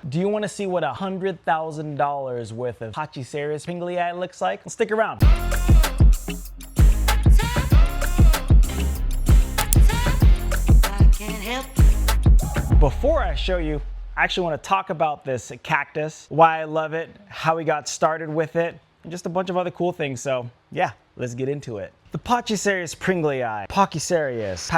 Do you want to see what $100,000 worth of Pachycereus Pringlei looks like? Well, stick around. Before I show you, I actually want to talk about this cactus, why I love it, how we got started with it, and just a bunch of other cool things. So yeah, let's get into it. The Pachycereus Pringlei, Pachycereus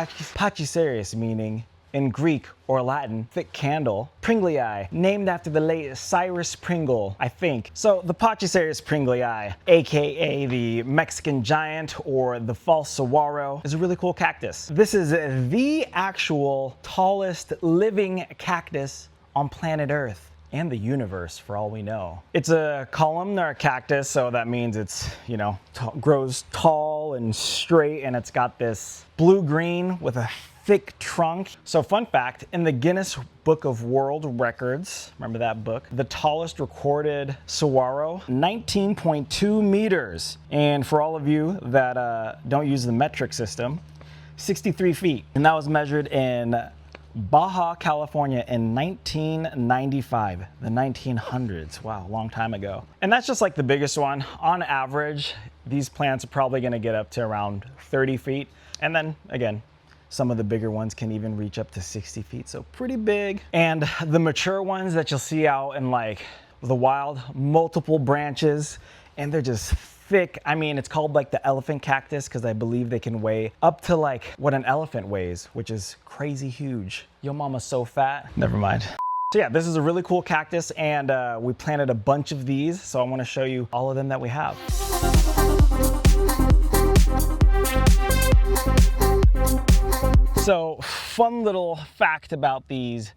meaning in Greek or Latin, thick candle. Pringlei, named after the late Cyrus Pringle, I think. So the Pachycereus Pringlei, aka the Mexican Giant or the false saguaro, is a really cool cactus. This is the actual tallest living cactus on planet Earth and the universe, for all we know. It's a columnar cactus, so that means it's, you know, grows tall and straight, and it's got this blue-green with a thick trunk. So fun fact, in the Guinness Book of World Records, remember that book? The tallest recorded saguaro, 19.2 meters. And for all of you that don't use the metric system, 63 feet. And that was measured in Baja, California in 1995, the 1900s. Wow, a long time ago. And that's just like the biggest one. On average, these plants are probably gonna get up to around 30 feet. And then again, some of the bigger ones can even reach up to 60 feet, so pretty big. And the mature ones that you'll see out in like the wild, multiple branches, and they're just thick. I mean, it's called like the elephant cactus because I believe they can weigh up to like what an elephant weighs, which is crazy huge. Yo mama's so fat. Never mind. So yeah, this is a really cool cactus, and we planted a bunch of these, so I want to show you all of them that we have. So, fun little fact about these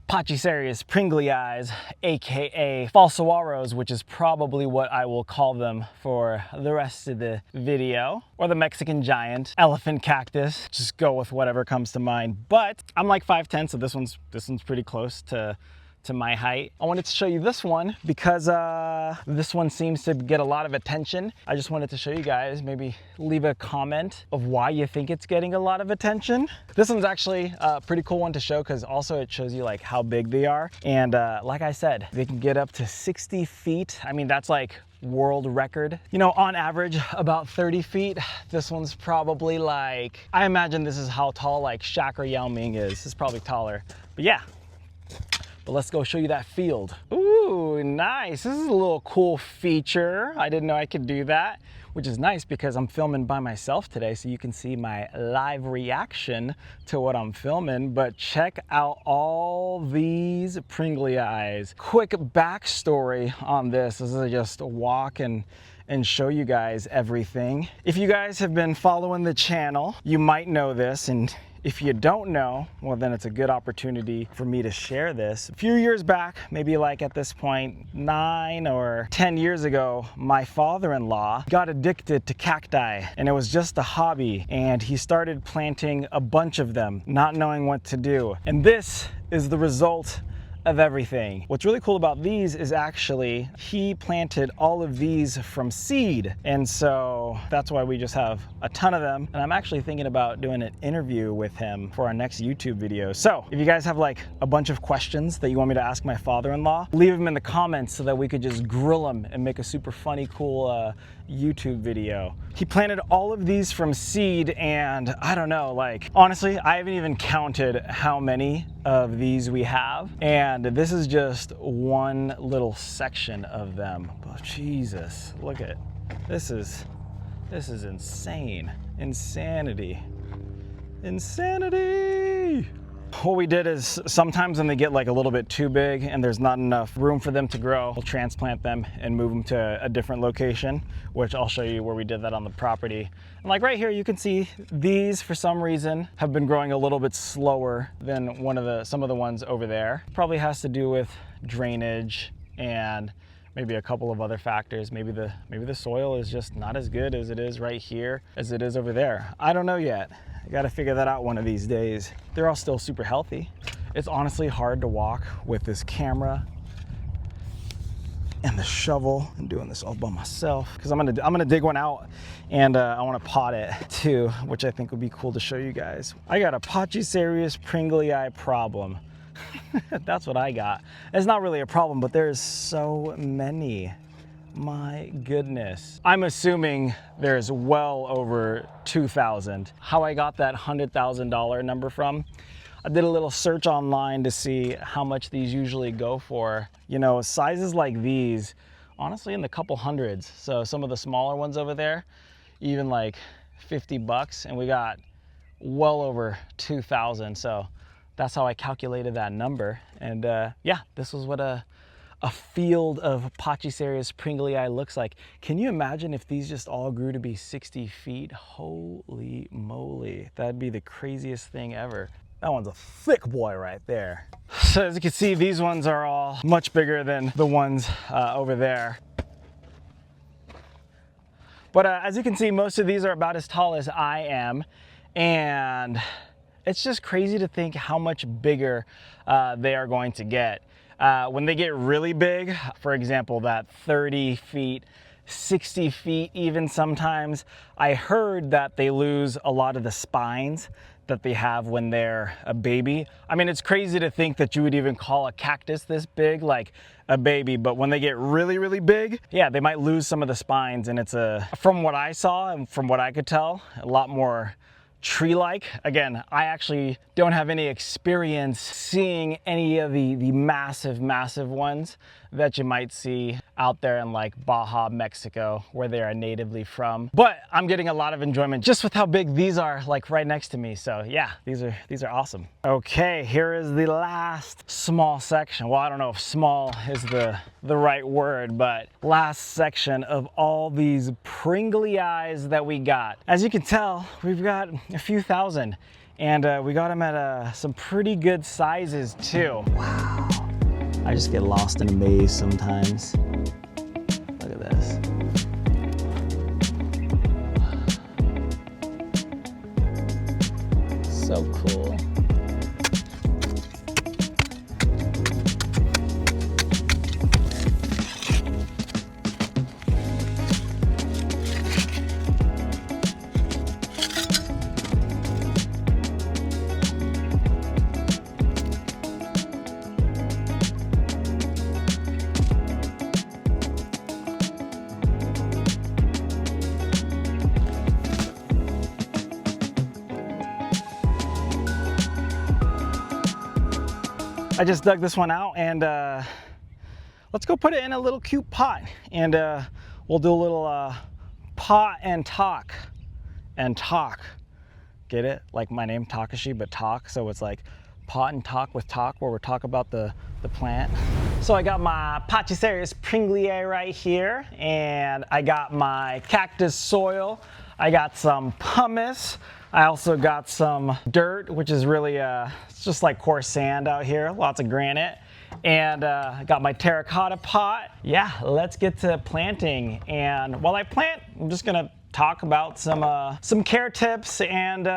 Pachycereus Pringlei, aka false saguaros, which is probably what I will call them for the rest of the video, or the Mexican Giant, elephant cactus. Just go with whatever comes to mind. But I'm like 5'10", so this one's pretty close to my height. I wanted to show you this one because this one seems to get a lot of attention. I just wanted to show you guys, maybe leave a comment of why you think it's getting a lot of attention. This one's actually a pretty cool one to show because also it shows you like how big they are. And like I said, they can get up to 60 feet. I mean, that's like world record. You know, on average, about 30 feet. This one's probably like, I imagine this is how tall like Shaq or Yao Ming is. This is probably taller, but yeah. But let's go show you that field. Ooh, nice. This is a little cool feature. I didn't know I could do that, which is nice because I'm filming by myself today, so you can see my live reaction to what I'm filming. But check out all these Pringlei. Quick backstory on this. This is just a walk and show you guys everything. If you guys have been following the channel, you might know this, and if you don't know, well then it's a good opportunity for me to share this. A few years back, maybe like at this point, 9 or 10 years ago, my father-in-law got addicted to cacti, and it was just a hobby, and he started planting a bunch of them, not knowing what to do. And this is the result of everything. What's really cool about these is actually he planted all of these from seed, and so that's why we just have a ton of them. And I'm actually thinking about doing an interview with him for our next YouTube video. So if you guys have like a bunch of questions that you want me to ask my father-in-law, leave them in the comments so that we could just grill them and make a super funny, cool YouTube video. He planted all of these from seed, and I don't know, like honestly, I haven't even counted how many of these we have, and this is just one little section of them. Oh, Jesus, look at this is insane. Insanity. What we did is sometimes when they get like a little bit too big and there's not enough room for them to grow, we'll transplant them and move them to a different location, which I'll show you where we did that on the property. And like right here, you can see these for some reason have been growing a little bit slower than some of the ones over there. Probably has to do with drainage and maybe a couple of other factors. Maybe the soil is just not as good as it is right here as it is over there. I don't know yet. I gotta figure that out one of these days. They're all still super healthy. It's honestly hard to walk with this camera and the shovel and doing this all by myself, because I'm gonna dig one out, and I want to pot it too, which I think would be cool to show you guys. I got a Pachycereus Pringlei problem. That's what I got. It's not really a problem, but there's so many. My goodness. I'm assuming there's well over 2,000. How I got that $100,000 number from, I did a little search online to see how much these usually go for. You know, sizes like these, honestly in the couple hundreds. So some of the smaller ones over there, even like 50 bucks, and we got well over 2,000. So that's how I calculated that number. And yeah, this was what a field of Pachycereus Pringlei looks like. Can you imagine if these just all grew to be 60 feet? Holy moly, that'd be the craziest thing ever. That one's a thick boy right there. So as you can see, these ones are all much bigger than the ones over there. But as you can see, most of these are about as tall as I am. And it's just crazy to think how much bigger they are going to get. When they get really big, for example, that 30 feet, 60 feet even sometimes, I heard that they lose a lot of the spines that they have when they're a baby. I mean, it's crazy to think that you would even call a cactus this big like a baby, but when they get really, really big, yeah, they might lose some of the spines. And it's from what I saw and from what I could tell, a lot more tree-like. Again, I actually don't have any experience seeing any of the massive ones that you might see out there in like Baja, Mexico, where they are natively from. But I'm getting a lot of enjoyment just with how big these are, like right next to me. So yeah, these are awesome. Okay, here is the last small section. Well, I don't know if small is the right word, but last section of all these Pringleis that we got. As you can tell, we've got a few thousand, and we got them at some pretty good sizes too. Wow. I just get lost in a maze sometimes. Look at this. So cool. I just dug this one out, and let's go put it in a little cute pot, and we'll do a little pot and talk. Get it? Like my name, Takashi, but talk. So it's like pot and talk with talk, where we'll talk about the plant. So I got my Pachycereus Pringlei right here, and I got my cactus soil. I got some pumice. I also got some dirt, which is really, it's just like coarse sand out here, lots of granite. And I got my terracotta pot. Yeah, let's get to planting. And while I plant, I'm just gonna talk about some care tips and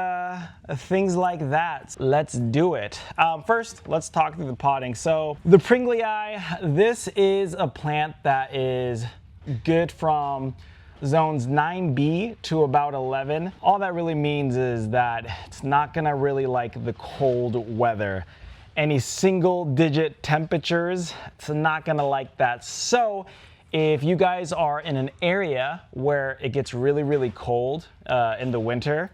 things like that. Let's do it. First, let's talk through the potting. So the Pringlei, this is a plant that is good from zones 9B to about 11. All that really means is that it's not gonna really like the cold weather. Any single digit temperatures, it's not gonna like that. So if you guys are in an area where it gets really, really cold in the winter,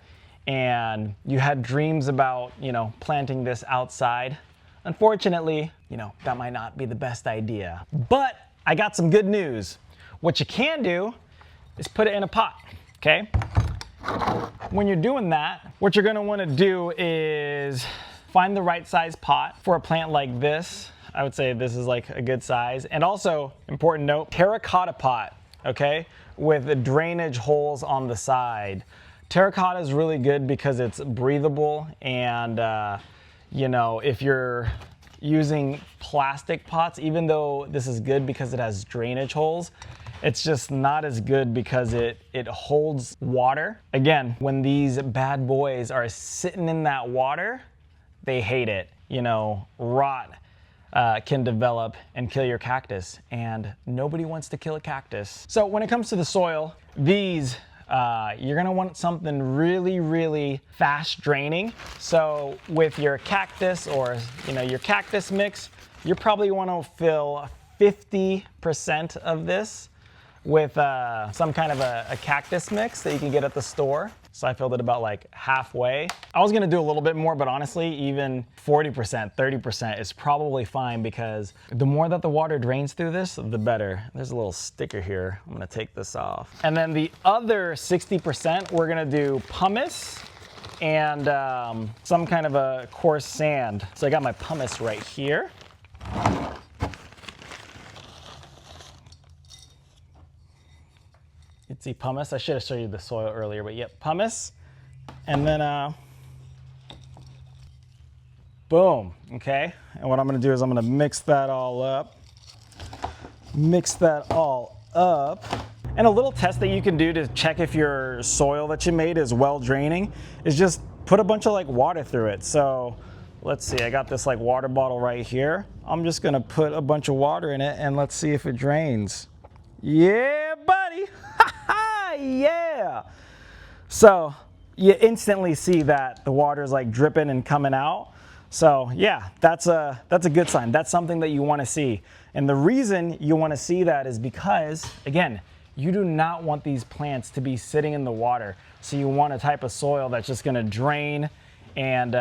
and you had dreams about, you know, planting this outside, unfortunately, you know, that might not be the best idea. But I got some good news. What you can do is put it in a pot, okay? When you're doing that, what you're gonna wanna do is find the right size pot for a plant like this. I would say this is like a good size. And also, important note, terracotta pot, okay? With the drainage holes on the side. Terracotta is really good because it's breathable, and you know, if you're using plastic pots, even though this is good because it has drainage holes, it's just not as good because it holds water. Again, when these bad boys are sitting in that water, they hate it. You know, rot can develop and kill your cactus, and nobody wants to kill a cactus. So when it comes to the soil, these you're gonna want something really, really fast draining. So with your cactus or your cactus mix, you probably wanna fill 50% of this with some kind of a cactus mix that you can get at the store. So I filled it about like halfway. I was gonna do a little bit more, but honestly, even 40%, 30% is probably fine, because the more that the water drains through this, the better. There's a little sticker here. I'm gonna take this off. And then the other 60%, we're gonna do pumice and some kind of a coarse sand. So I got my pumice right here. See pumice. I should have showed you the soil earlier, but yep, pumice. And then boom, okay? And what I'm gonna do is I'm gonna mix that all up. Mix that all up. And a little test that you can do to check if your soil that you made is well draining is just put a bunch of like water through it. So let's see, I got this like water bottle right here. I'm just gonna put a bunch of water in it and let's see if it drains. Yeah, buddy. Yeah. So you instantly see that the water is like dripping and coming out. So yeah, that's a good sign. That's something that you want to see. And the reason you want to see that is because, again, you do not want these plants to be sitting in the water. So you want a type of soil that's just going to drain and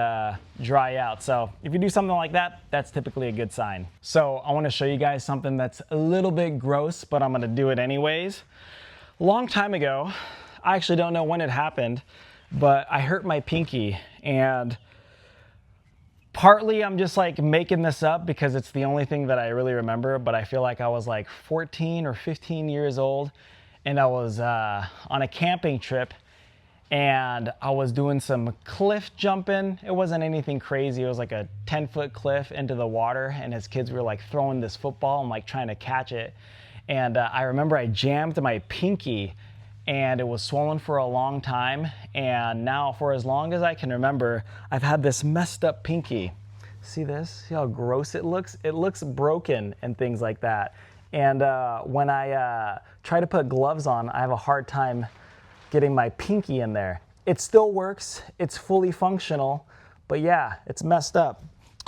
dry out. So if you do something like that, that's typically a good sign. So I want to show you guys something that's a little bit gross, but I'm going to do it anyways. A long time ago, I actually don't know when it happened, but I hurt my pinky, and partly I'm just like making this up because it's the only thing that I really remember, but I feel like I was like 14 or 15 years old, and I was on a camping trip, and I was doing some cliff jumping. It wasn't anything crazy. It was like a 10-foot cliff into the water, and as kids we were like throwing this football and like trying to catch it. And I remember I jammed my pinky, and it was swollen for a long time. And now, for as long as I can remember, I've had this messed up pinky. See this? See how gross it looks? It looks broken and things like that. And when I try to put gloves on, I have a hard time getting my pinky in there. It still works. It's fully functional, but yeah, it's messed up.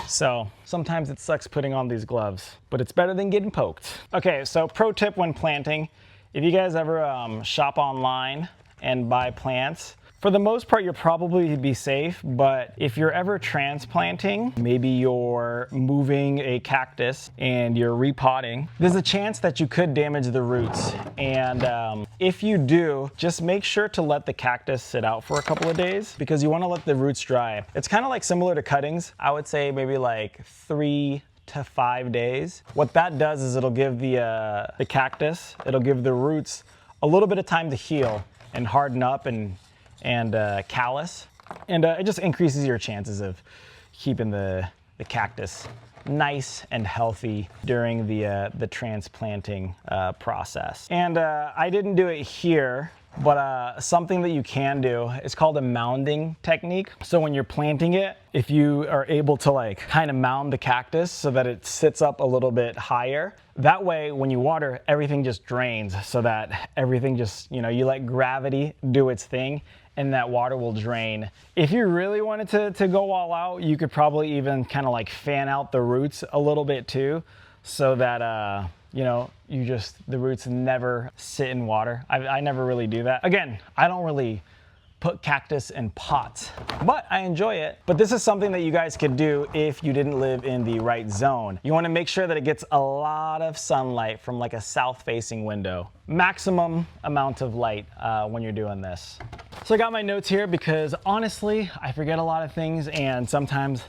So sometimes it sucks putting on these gloves, but it's better than getting poked. Okay, so pro tip when planting, if you guys ever shop online and buy plants, for the most part, you'll probably be safe, but if you're ever transplanting, maybe you're moving a cactus and you're repotting, there's a chance that you could damage the roots. And if you do, just make sure to let the cactus sit out for a couple of days, because you want to let the roots dry. It's kind of like similar to cuttings. I would say maybe like 3 to 5 days. What that does is it'll give the cactus, it'll give the roots a little bit of time to heal and harden up and callus, and it just increases your chances of keeping the cactus nice and healthy during the transplanting process. And I didn't do it here, but something that you can do is called a mounding technique. So when you're planting it, if you are able to like kind of mound the cactus so that it sits up a little bit higher, that way when you water, everything just drains, so that everything just, you let gravity do its thing, and that water will drain. If you really wanted to go all out, you could probably even kind of like fan out the roots a little bit too, so that the roots never sit in water. I never really do that. Again, I don't really put cactus in pots, but I enjoy it. But this is something that you guys could do if you didn't live in the right zone. You want to make sure that it gets a lot of sunlight from like a south-facing window. Maximum amount of light when you're doing this. So I got my notes here because honestly, I forget a lot of things, and sometimes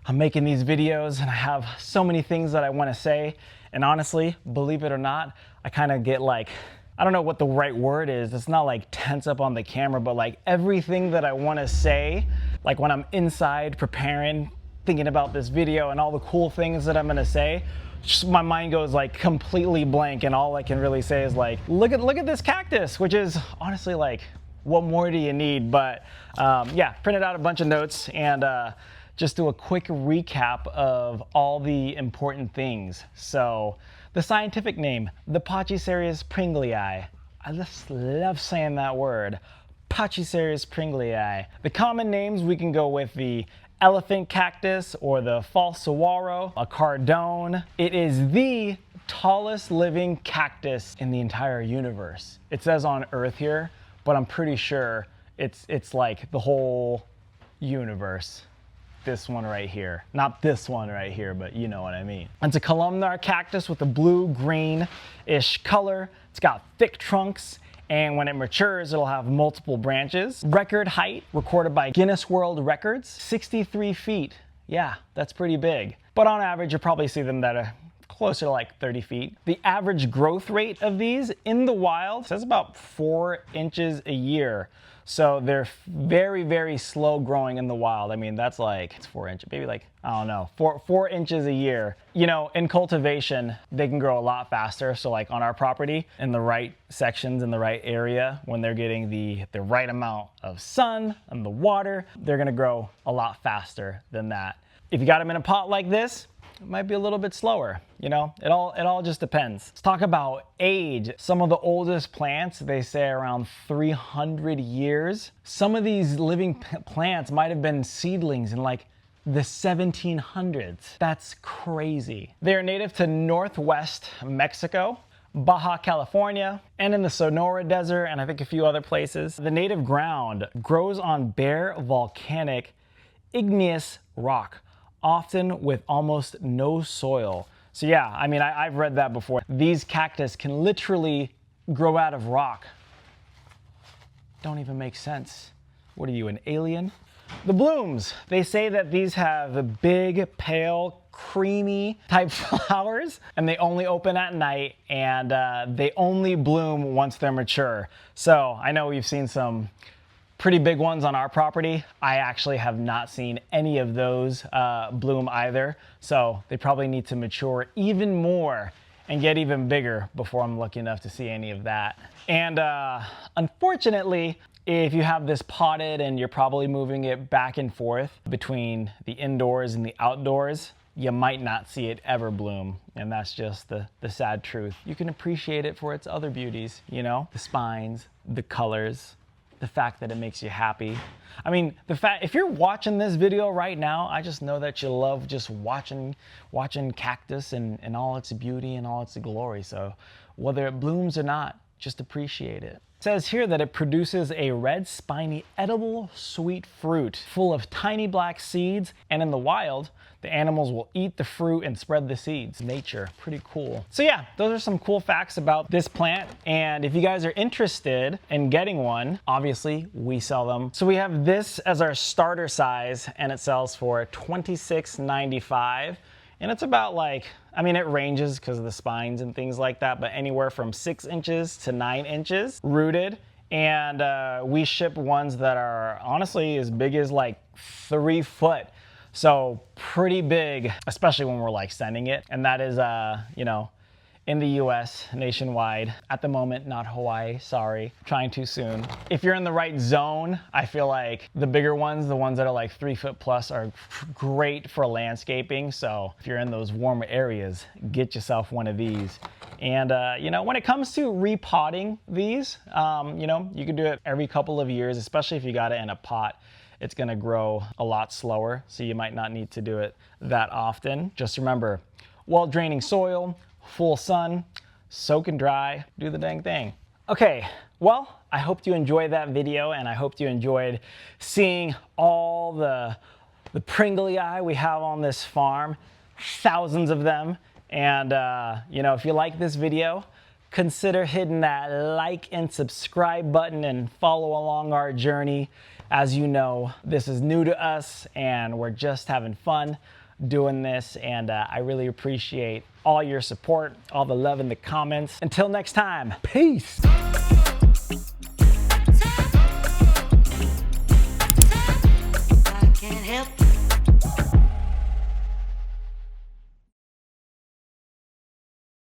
I'm making these videos and I have so many things that I want to say. And honestly, believe it or not, I kind of get like, I don't know what the right word is. It's not like tense up on the camera, but like everything that I want to say, like when I'm inside preparing, thinking about this video and all the cool things that I'm going to say, just my mind goes like completely blank, and all I can really say is like, look at this cactus, which is honestly like, what more do you need? But yeah, printed out a bunch of notes and just do a quick recap of all the important things. So the scientific name, the Pachycereus Pringlei. I just love saying that word. Pachycereus Pringlei. The common names, we can go with the elephant cactus or the false saguaro, a cardón. It is the tallest living cactus in the entire universe. It says on Earth here, but I'm pretty sure it's like the whole universe. This one right here. Not this one right here, but you know what I mean. It's a columnar cactus with a blue-green-ish color. It's got thick trunks, and when it matures, it'll have multiple branches. Record height recorded by Guinness World Records, 63 feet. Yeah, that's pretty big. But on average, you'll probably see them that are closer to like 30 feet. The average growth rate of these in the wild says about 4 inches a year. So they're very, very slow growing in the wild. I mean, that's like, it's 4 inches, maybe like, I don't know, 4 inches a year. You know, in cultivation, they can grow a lot faster. So like on our property, in the right sections, in the right area, when they're getting the right amount of sun and the water, they're gonna grow a lot faster than that. If you got them in a pot like this, it might be a little bit slower, you know? It all just depends. Let's talk about age. Some of the oldest plants, they say around 300 years. Some of these living plants might have been seedlings in like the 1700s. That's crazy. They're native to Northwest Mexico, Baja California, and in the Sonora Desert, and I think a few other places. The native ground grows on bare volcanic igneous rock, often with almost no soil. So yeah, I mean, I've read that before. These cactus can literally grow out of rock. Don't even make sense. What are you, an alien? The blooms, they say that these have big, pale, creamy type flowers, and they only open at night, and they only bloom once they're mature. So I know we've seen some pretty big ones on our property. I actually have not seen any of those bloom either. So they probably need to mature even more and get even bigger before I'm lucky enough to see any of that. And unfortunately, if you have this potted and you're probably moving it back and forth between the indoors and the outdoors, you might not see it ever bloom. And that's just the sad truth. You can appreciate it for its other beauties, you know, the spines, the colors, the fact that it makes you happy. I mean, the fact, if you're watching this video right now, I just know that you love just watching cactus and all its beauty and all its glory. So whether it blooms or not, just appreciate it. It says here that it produces a red, spiny, edible, sweet fruit full of tiny black seeds, and in the wild, the animals will eat the fruit and spread the seeds. Nature, pretty cool. So yeah, those are some cool facts about this plant, and if you guys are interested in getting one, obviously we sell them. So we have this as our starter size, and it sells for $26.95. And it's about like, I mean, it ranges because of the spines and things like that, but anywhere from 6 inches to 9 inches rooted. And we ship ones that are honestly as big as like 3 foot. So pretty big, especially when we're like sending it. And that is, you know, in the US, nationwide. At the moment, not Hawaii, sorry, trying too soon. If you're in the right zone, I feel like the bigger ones, the ones that are like 3 foot plus, are great for landscaping. So if you're in those warmer areas, get yourself one of these. And you know, when it comes to repotting these, you know, you can do it every couple of years, especially if you got it in a pot. It's gonna grow a lot slower, so you might not need to do it that often. Just remember, well-draining soil, full sun, soak and dry, do the dang thing. Okay, well, I hope you enjoyed that video, and I hope you enjoyed seeing all the Pringlei we have on this farm, thousands of them. And you know, if you like this video, consider hitting that like and subscribe button and follow along our journey. As you know, this is new to us, and we're just having fun doing this, and I really appreciate all your support, all the love in the comments. Until next time, peace.